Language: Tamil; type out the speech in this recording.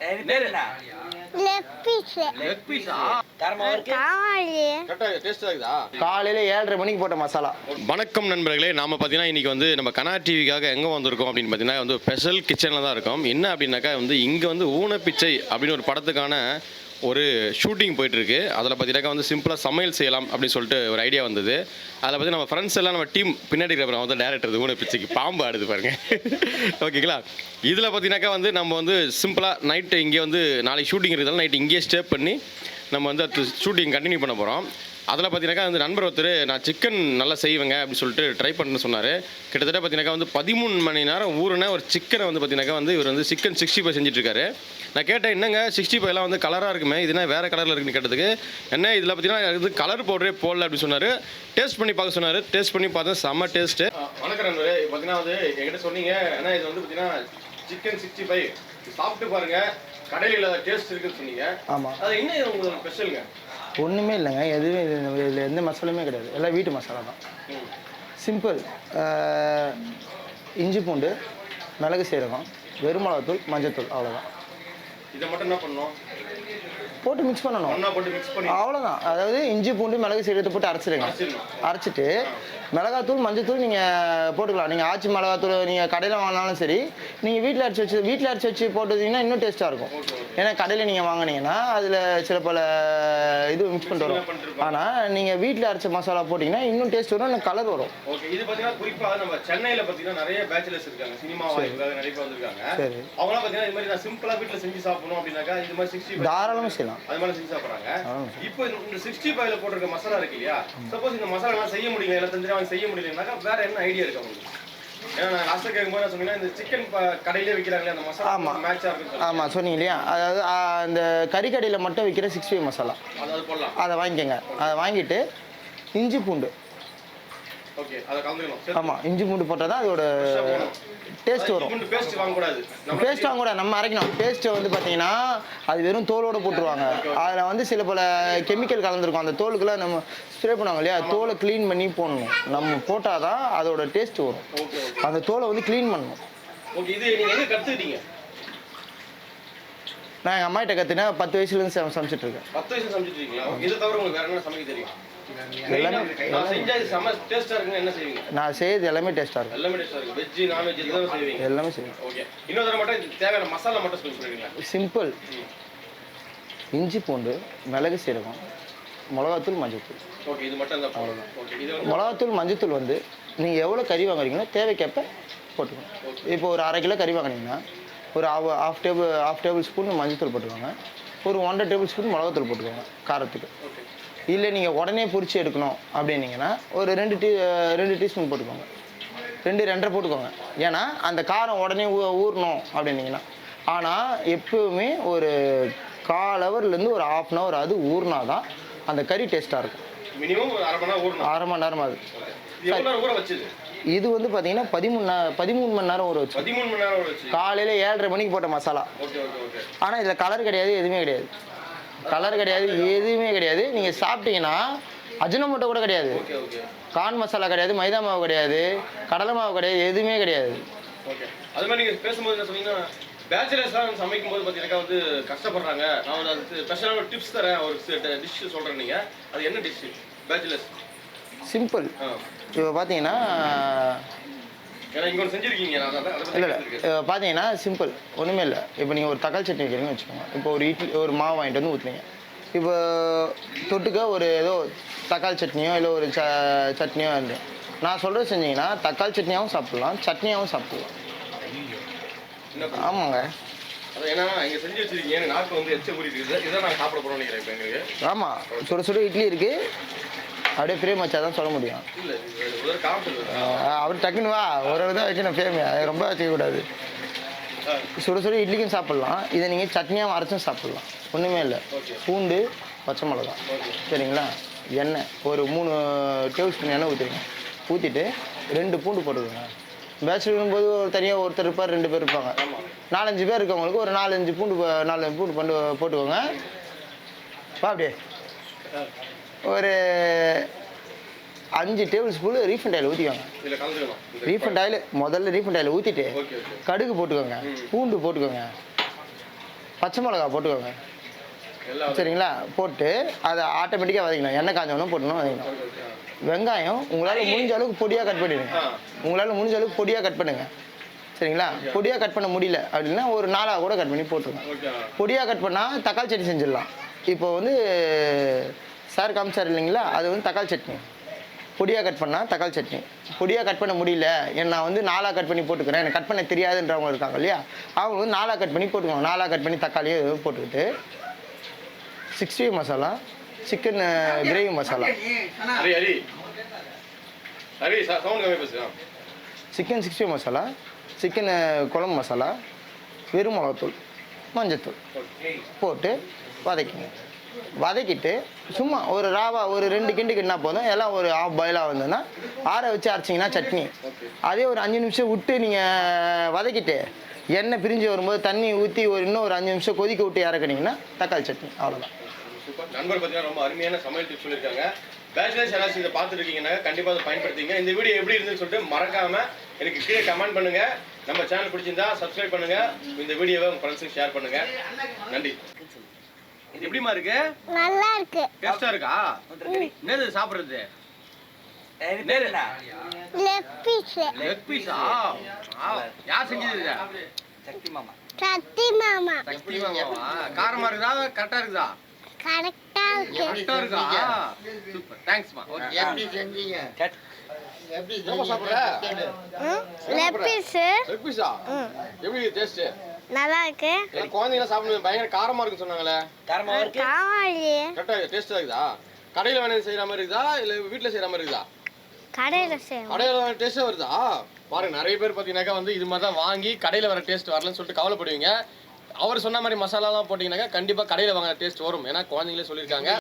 காலையில 7:30 மணிக்கு போட்ட மசாலா. வணக்கம் நண்பர்களே, நாம பார்த்தீங்கன்னா இன்றைக்கி வந்து நம்ம கனா டிவிக்காக எங்கே வந்திருக்கோம் அப்படின்னு பார்த்தீங்கன்னா வந்து ஸ்பெஷல் கிச்சனில் தான் இருக்கோம். என்ன அப்படின்னாக்கா வந்து இங்கே வந்து ஊனப்பிச்சை அப்படின்னு ஒரு படத்துக்கான ஒரு ஷூட்டிங் போயிட்டுருக்கு. அதில் பார்த்தீங்கன்னாக்கா வந்து சிம்பிளாக சமையல் செய்யலாம் அப்படின்னு சொல்லிட்டு ஒரு ஐடியா வந்தது. அதில் பார்த்து நம்ம ஃப்ரெண்ட்ஸ் எல்லாம் நம்ம டீம் பின்னாடி இருக்கிற வந்து டேரக்டர் ஊனப்பிச்சைக்கு பாம்பு ஆடுது பாருங்க. ஓகேங்களா? இதில் பார்த்தீங்கன்னாக்கா வந்து நம்ம வந்து சிம்பிளாக நைட்டு இங்கே வந்து நாளைக்கு ஷூட்டிங் இருக்கிறதால நைட்டு இங்கேயே ஸ்டே பண்ணி நம்ம வந்து அது ஷூட்டிங் கண்டினியூ பண்ண போகிறோம். அதில் பார்த்தீங்கன்னாக்கா வந்து நண்பர் ஒருத்தர் நான் சிக்கன் நல்லா செய்வேங்க அப்படின்னு சொல்லிட்டு ட்ரை பண்ணுன்னு சொன்னார். கிட்டத்தட்ட பார்த்தீங்கன்னாக்கா வந்து 13 மணி நேரம் ஊறுன ஒரு சிக்கனை வந்து பார்த்தீங்கன்னாக்கா வந்து இவர் வந்து சிக்கன் 65 செஞ்சுட்ருக்காரு. நான் கேட்டேன், என்னங்க 65 வந்து கலராக இருக்குமே, இதுனா வேறு கலரில் இருக்குன்னு கேட்டதுக்கு, என்ன இதில் பார்த்தீங்கன்னா இது கலர் பவுடரே போடல அப்படின்னு சொன்னார். டேஸ்ட் பண்ணி பார்க்க சொன்னார். டேஸ்ட் பண்ணி பார்த்தேன், செம்ம டேஸ்ட்டு. வணக்கம் நண்பரே, பார்த்தீங்கன்னா வந்து என்கிட்ட சொன்னீங்க, ஏன்னா இது வந்து பார்த்தீங்கன்னா சிக்கன் 65 சாப்பிட்டு பாருங்கள், கடையில் இல்லாத டேஸ்ட் இருக்குன்னு சொன்னீங்க. ஆமாம், அது என்ன உங்களுக்கு ஸ்பெஷலுங்க? ஒன்றுமே இல்லைங்க, எதுவுமே இதில் எந்த மசாலுமே கிடையாது, எல்லாம் வீட்டு மசாலா தான். சிம்பிள். இஞ்சி பூண்டு, மிளகு சீரகம், வெறும் மிளகாத்தூள், மஞ்சத்தூள், அவ்வளோதான். இதை மட்டும் என்ன பண்ணணும்? போட்டு மிக்ஸ் பண்ணணும், அவ்வளோதான். அதாவது இஞ்சி பூண்டு மிளகு சீரகத்தை போட்டு அரைச்சிடுங்க. அரைச்சிட்டு மிளகாத்தூள் மஞ்சத்தூள் நீங்கள் போட்டுக்கலாம். நீங்கள் ஆச்சி மிளகாத்தூள் நீங்கள் கடையில் வாங்கினாலும் சரி, நீங்கள் வீட்டில் அரைச்சி வச்சு போட்டுட்டிங்கன்னா இன்னும் டேஸ்ட்டாக இருக்கும். ஏன்னா கடையில் நீங்கள் வாங்கினீங்கன்னா அதில் சில பல இது மிக்ஸ் பண்ணிட்டு வரும். ஆனால் நீங்கள் வீட்டில் அரைச்ச மசாலா போட்டிங்கன்னா இன்னும் டேஸ்ட் வரும், இன்னும் கலர் வரும். ஓகே, இது பார்த்தீங்கன்னா குறிப்பாக நம்ம சென்னையில் பார்த்தீங்கன்னா நிறைய பேச்சுலர்ஸ் இருக்காங்க, சினிமா வாய்ப்புக்காக நிறைய பேர் வந்திருக்காங்க. சரி, அவங்களாம் பார்த்தீங்கன்னா இது மாதிரி நான் சிம்பிளாக வீட்டில் செஞ்சு சாப்பிடணும் அப்படின்னாக்கா இது மாதிரி 65 தாராளமாக செய்யலாம். அது மாதிரி செஞ்சு சாப்பிட்றாங்க. இப்போ இந்த 65ல போட்டிருக்க மசாலா இருக்கு இல்லையா, சப்போஸ் இந்த மசாலாலாம் செய்ய முடியல, இல்லை தெரிஞ்சு செய்ய முடியலனாக்கா வேற என்ன ஐடியா இருக்கு உங்களுக்கு? ஏன்னா நான் லாஸ்ட்டாக கேட்கும்போது நான் சொன்னீங்கன்னா இந்த சிக்கன் கடையிலே விற்கிறாங்களே அந்த மசாலா மேட்சாக இருக்கும். ஆமாம், சொன்னீங்க இல்லையா, அதாவது அந்த கறிக்கடையில் மட்டும் விற்கிற 65 மசாலா அதாவது போடலாம். அதை வாங்கிக்கோங்க. அதை வாங்கிட்டு இஞ்சி பூண்டு, ஓகே, அதை கலந்துக்கணும். ஆமாம், இஞ்சி பூண்டு போட்டால் தான் அதோட டேஸ்ட் வரும். பேஸ்ட் வாங்கக்கூடாது, நம்ம அரைக்கணும். பேஸ்ட்டை வந்து பார்த்தீங்கன்னா அது வெறும் தோலோடு போட்டுருவாங்க. அதில் வந்து சில பல கெமிக்கல் கலந்துருக்கும். அந்த தோலுக்குலாம் நம்ம ஸ்ப்ரே பண்ணுவாங்க இல்லையா, தோலை க்ளீன் பண்ணி போடணும். நம்ம போட்டால் தான் அதோட டேஸ்ட் வரும். அந்த தோலை வந்து க்ளீன் பண்ணணும். ஓகே, இது நீங்கள் எங்கே கற்றுக்கிட்டீங்க? நான் எங்கள் அம்மாகிட்ட கற்றுனேன். 10 வயசுலேருந்து சமைச்சிட்டு இருக்கேன். 10 வயசு சமைச்சிட்டு இருக்கீங்களா? இதை தவிர உங்களுக்கு வேற என்ன சமைக்க தெரியும்? நான் செய்யறது எல்லாமே டேஸ்டா இருக்கும். எல்லாமே டேஸ்டா இருக்கும். வெஜ் நான்வெஜ் எல்லாமே செய்வீங்க? எல்லாமே செய்வேன். ஓகே, இன்னொரு மட்டும் தேவையான மசாலா மட்டும் சொல்லுங்க. சிம்பிள். இஞ்சி பூண்டு, மிளகு சீரகம், மிளகாத்தூள், மஞ்சத்தூள். ஓகே, இது மட்டும் தான் போடணும். ஓகே, இது மிளகாத்தூள் மஞ்சத்தூள் வந்து நீங்கள் எவ்வளோ கறி வாங்குறீங்களோ தேவைக்கேற்ப போட்டுக்கணும். இப்போ ஒரு 1/2 கிலோ கறி வாங்குனீங்கன்னா ஒரு ஹாஃப் டேபிள் ஸ்பூன் மஞ்சத்தூள் போட்டுக்கோங்க. ஒரு 1.5 டேபிள் ஸ்பூன் மிளகாத்தூள் போட்டுக்கோங்க காரத்துக்கு. இல்லை நீங்கள் உடனே பொரிச்சு எடுக்கணும் அப்படின்னீங்கன்னா ஒரு 2 டீஸ்பூன் போட்டுக்கோங்க. 2.5 போட்டுக்கோங்க. ஏன்னா அந்த காரம் உடனே ஊறணும் அப்படின்னீங்கன்னா. ஆனால் எப்பவுமே ஒரு 1/4 ஹவர்லேருந்து ஒரு 1/2 hour அது ஊறினா தான் அந்த கறி டேஸ்ட்டாக இருக்கும். மினிமம் 1/2 மணி நேரம் ஆகுது. இது வந்து பார்த்தீங்கன்னா 13 மணி நேரம் ஊற வச்சு. 13 மணி நேரம் ஊற வச்சு. காலையில் 7:30 மணிக்கு போட்ட மசாலா. ஆனால் இதில் கலர் கிடையாது, எதுவுமே கிடையாது. எதுவுமே கிடையாது. நீங்கள் சாப்பிட்டீங்கன்னா அஜினோமோட்டோ கூட கிடையாது, கார்ன் மசாலா கிடையாது, மைதா மாவு கிடையாது, கடலை மாவு கிடையாது, எதுவுமே கிடையாது. ஓகே, அது மாதிரி நீங்கள் பேசும்போது என்ன சொன்னீங்கன்னா பேச்சுலர்ஸ்லாம் சமைக்கும் போது பார்த்தீங்கன்னா வந்து கஷ்டப்படுறாங்க. நான் வந்து அதுக்கு ஸ்பெஷலான டிப்ஸ் தரேன், ஒரு டிஷ் சொல்கிறேன். நீங்கள் அது என்ன டிஷ் பேச்சுலர்ஸ்? சிம்பிள். இப்போ பார்த்தீங்கன்னா இல்லை பார்த்தீங்கன்னா சிம்பிள், ஒன்றுமே இல்லை. இப்போ நீங்கள் ஒரு தக்காளி சட்னி வைக்கிறீங்கன்னு வச்சுக்கோங்க. இப்போ ஒரு மாவு வாங்கிட்டு வந்து ஊற்றுறீங்க. இப்போ தொட்டுக்க ஒரு ஏதோ தக்காளி சட்னியோ இல்லை ஒரு சட்னியோ இருந்து நான் சொல்கிறது செஞ்சீங்கன்னா தக்காளி சட்னியாகவும் சாப்பிட்லாம், சட்னியாகவும் சாப்பிட்லாம். ஆமாங்க, ஆமாம். சுட சுட இட்லி இருக்குது, அப்படியே ஃப்ரேம் வச்சா தான் சொல்ல முடியும். அவர் டக்குன்னு வா ஒரு தான் வைக்கணும் ஃப்ரேம், அது ரொம்ப வச்சுக்கூடாது. சுட சுட இட்லிக்கும் சாப்பிட்லாம், இதை நீங்கள் சட்னியாக அரைச்சும் சாப்பிட்லாம், ஒன்றுமே இல்லை. பூண்டு, பச்சை மிளகா, சரிங்களா, எண்ணெய் ஒரு 3 டேபிள் ஸ்பூன் எண்ணெய் ஊற்றிடுங்க. ஊற்றிட்டு 2 பூண்டு போட்டுக்கோங்க. பேச்சுலர் போது ஒரு தனியாக ஒருத்தர் இருப்பார், 2 பேர் இருப்பாங்க. 4-5 பேர் இருக்கவங்களுக்கு ஒரு 4-5 பூண்டு போட்டுக்கோங்க. அப்படியே ஒரு 5 டேபிள் ஸ்பூன் ரீஃபண்ட் ஆயில் ஊற்றிக்கோங்க. முதல்ல ரீஃபண்ட் ஆயில் ஊற்றிட்டு கடுகு போட்டுக்கோங்க, பூண்டு போட்டுக்கோங்க, பச்சை மிளகா போட்டுக்கோங்க. சரிங்களா? போட்டு அதை ஆட்டோமேட்டிக்காக வதக்கணும். எண்ணெய் காஞ்சவனும் போட்டணும் வதக்கணும். வெங்காயம் உங்களால் முடிஞ்ச அளவுக்கு பொடியாக கட் பண்ணிடுங்க. உங்களால் முடிஞ்ச அளவுக்கு பொடியாக கட் பண்ணுங்க. சரிங்களா? பொடியாக கட் பண்ண முடியல அப்படின்னா ஒரு 4 கூட கட் பண்ணி போட்டுருங்க. பொடியாக கட் பண்ணால் தக்காளி சட்னி செஞ்சிடலாம். இப்போ வந்து சார் காமிச்சார் இல்லைங்களா, அது வந்து தக்காளி சட்னி. பொடியாக கட் பண்ணால் தக்காளி சட்னி. பொடியாக கட் பண்ண முடியல, நான் வந்து 4 கட் பண்ணி போட்டுக்கிறேன், எனக்கு கட் பண்ண தெரியாதுன்றவங்க இருக்காங்க இல்லையா, அவங்க வந்து 4 கட் பண்ணி போட்டுக்கோங்க. 4 கட் பண்ணி தக்காளியும் போட்டுக்கிட்டு 60 masala, chicken gravy masala, chicken 60 masala, chicken குழம்பு மசாலா, வெறும் மிளகாத்தூள், மஞ்சத்தூள் போட்டு வதக்கிங்க. வதக்கிட்டு சும்மா ஒரு ராவா ஒரு 2 கிண்டு கிண்டா போதும். எல்லாம் ஒரு ஆஃப் பாயிலாக வந்ததுன்னா ஆற வச்சு அரைச்சிங்கன்னா சட்னி. அதே ஒரு 5 நிமிஷம் விட்டு நீங்கள் வதக்கிட்டு எண்ணெய் பிரிஞ்சு வரும்போது தண்ணி ஊற்றி இன்னும் ஒரு 5 நிமிஷம் கொதிக்க விட்டு இறக்குனீங்கன்னா தக்காளி சட்னி. அவ்வளோதான். சூப்பர். நண்பர் பார்த்தீங்கன்னா ரொம்ப அருமையான சமையல் டிப்ஸ் சொல்லியிருக்காங்க. பேச்சுலர்ஸ் யாராச்சும் இதை பார்த்துட்டு இருக்கீங்கன்னா கண்டிப்பாக அதை பயன்படுத்திங்க. இந்த வீடியோ எப்படி இருந்துன்னு சொல்லிட்டு மறக்காம எனக்கு கீழே கமெண்ட் பண்ணுங்க. நம்ம சேனல் பிடிச்சிருந்தா சப்ஸ்கிரைப் பண்ணுங்க. இந்த வீடியோவை உங்க ஃப்ரெண்ட்ஸுக்கு ஷேர் பண்ணுங்க. நன்றி. இது எப்படிமா இருக்கு? நல்லா இருக்கு. டேஸ்டா இருக்கா? என்னது சாப்பிடுறது? Leg piece. லெக் பீஸா? யார் செஞ்சது? சக்தி மாமா. சக்தி மாமாவா? காரமா இருக்குதா கரெக்டா இருக்குதா? கரெக்டா இருக்கு. கரெக்டா இருக்கா? சூப்பர். தேங்க்ஸ்மா. எப்படி செஞ்சீங்க? எப்படி சாப்பிடுற? Leg piece. லெக் பீஸா? எப்படி டேஸ்ட்? நல்லா இருக்கு. குழந்தைங்க சாப்பிடுறது பயங்கர காரமா இருக்குன்னு சொன்னாங்களே. காரமா இருக்கு? காவாலி. கரெக்டா டேஸ்டா இருக்குதா? கடையில வேணா செய்யற மாதிரி இருக்குதா இல்ல வீட்ல செய்யற மாதிரி இருக்குதா? கடையில செய்யணும். கடையில டேஸ்டா வருதா? பாருங்க நிறைய பேர் பாத்தீங்கன்னாக்கா வந்து இது மாதிரி தான் வாங்கி கடையில வர டேஸ்ட் வரலன்னு சொல்லிட்டு கவலைப்படுவீங்க. அவர் சொன்ன மாதிரி மசாலாலாம் போட்டீங்கன்னாக்கா கண்டிப்பா கடையில வாங்குற டேஸ்ட் வரும். ஏன்னா குழந்தைங்களே சொல்லியிருக்காங்க.